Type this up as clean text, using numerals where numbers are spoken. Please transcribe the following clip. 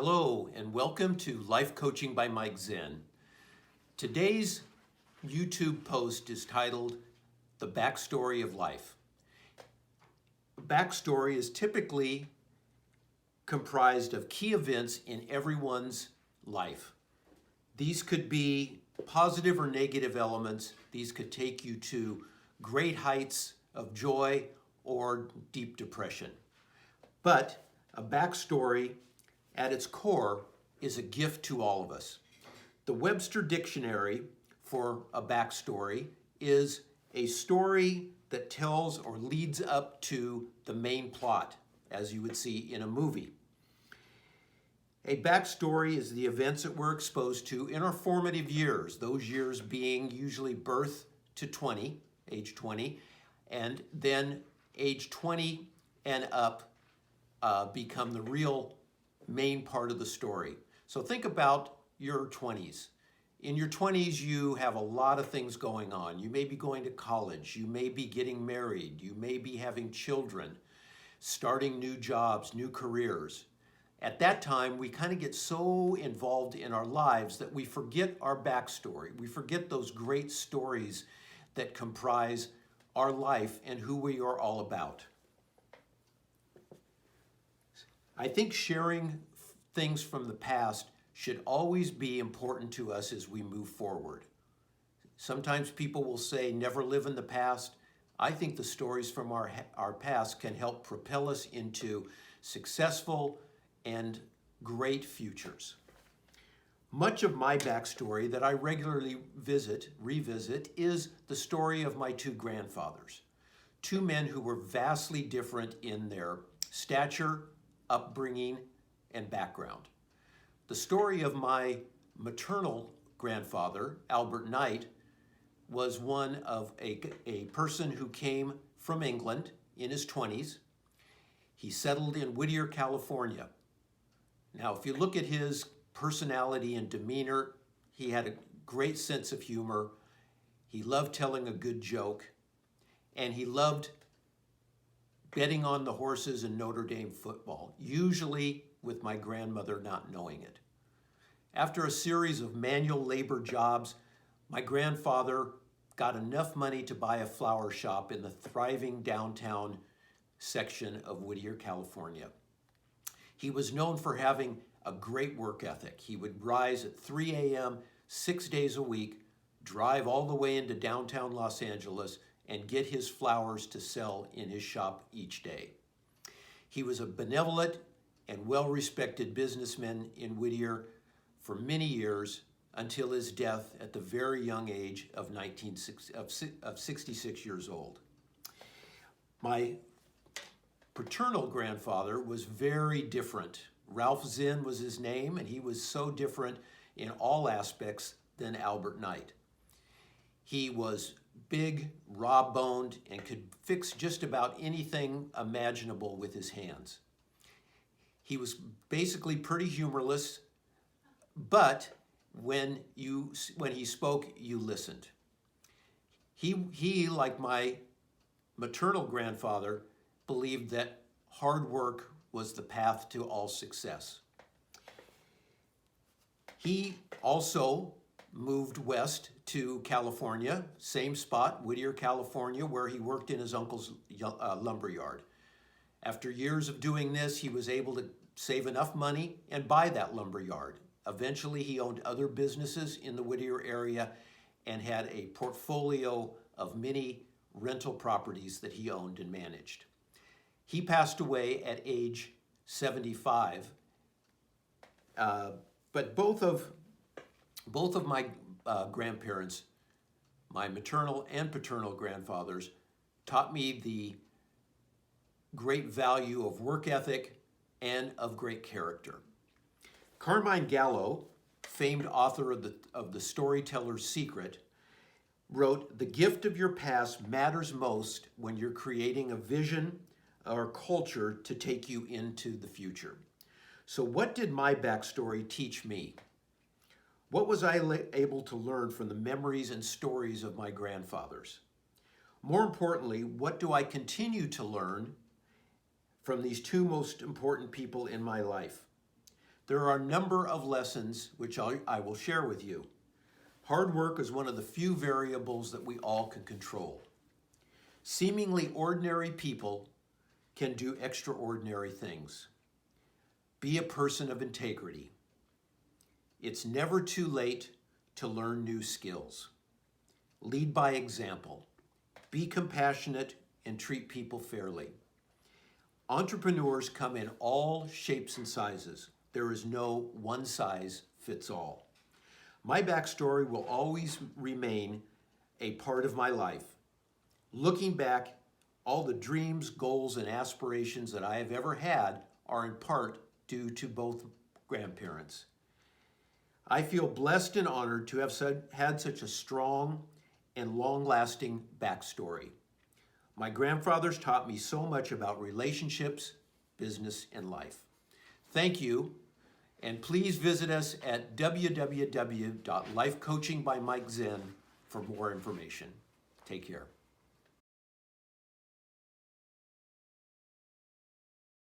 Hello, and welcome to Life Coaching by Mike Zen. Today's YouTube post is titled The Backstory of Life. A backstory is typically comprised of key events in everyone's life. These could be positive or negative elements. These could take you to great heights of joy or deep depression. But a backstory at its core is a gift to all of us. The Webster Dictionary for a backstory is a story that tells or leads up to the main plot, as you would see in a movie. A backstory is the events that we're exposed to in our formative years, those years being usually birth to 20, age 20, and then age 20 and up become the real main part of the story. So think about your 20s. In your 20s, you have a lot of things going on. You may be going to college. You may be getting married. You may be having children, starting new jobs, new careers. At that time, we kind of get so involved in our lives that we forget our backstory. We forget those great stories that comprise our life and who we are all about. I think sharing things from the past should always be important to us as we move forward. Sometimes people will say, never live in the past. I think the stories from our past can help propel us into successful and great futures. Much of my backstory that I regularly revisit, is the story of my two grandfathers. Two men who were vastly different in their stature, upbringing, and background. The story of my maternal grandfather, Albert Knight, was one of a person who came from England in his 20s. He settled in Whittier, California. Now, if you look at his personality and demeanor, he had a great sense of humor. He loved telling a good joke, and he loved betting on the horses in Notre Dame football, usually with my grandmother not knowing it. After a series of manual labor jobs, my grandfather got enough money to buy a flower shop in the thriving downtown section of Whittier, California. He was known for having a great work ethic. He would rise at 3 a.m., 6 days a week, drive all the way into downtown Los Angeles, and get his flowers to sell in his shop each day. He was a benevolent and well-respected businessman in Whittier for many years until his death at the very young age of 66 years old. My paternal grandfather was very different. Ralph Zinn was his name, and he was so different in all aspects than Albert Knight. He was big, raw-boned, and could fix just about anything imaginable with his hands. He was basically pretty humorless, but when he spoke, you listened. He, like my maternal grandfather, believed that hard work was the path to all success. He also moved west to California, same spot, Whittier, California, where he worked in his uncle's lumber yard. After years of doing this, he was able to save enough money and buy that lumber yard. Eventually, he owned other businesses in the Whittier area and had a portfolio of many rental properties that he owned and managed. He passed away at age 75, but both of my grandparents, my maternal and paternal grandfathers, taught me the great value of work ethic and of great character. Carmine Gallo, famed author of The Storyteller's Secret, wrote, "The gift of your past matters most when you're creating a vision or culture to take you into the future." So what did my backstory teach me? What was I able to learn from the memories and stories of my grandfathers? More importantly, what do I continue to learn from these two most important people in my life? There are a number of lessons which I will share with you. Hard work is one of the few variables that we all can control. Seemingly ordinary people can do extraordinary things. Be a person of integrity. It's never too late to learn new skills. Lead by example. Be compassionate and treat people fairly. Entrepreneurs come in all shapes and sizes. There is no one size fits all. My backstory will always remain a part of my life. Looking back, all the dreams, goals, and aspirations that I have ever had are in part due to both grandparents. I feel blessed and honored to have had such a strong and long-lasting backstory. My grandfathers taught me so much about relationships, business, and life. Thank you, and please visit us at www.lifecoachingbymikezen for more information. Take care.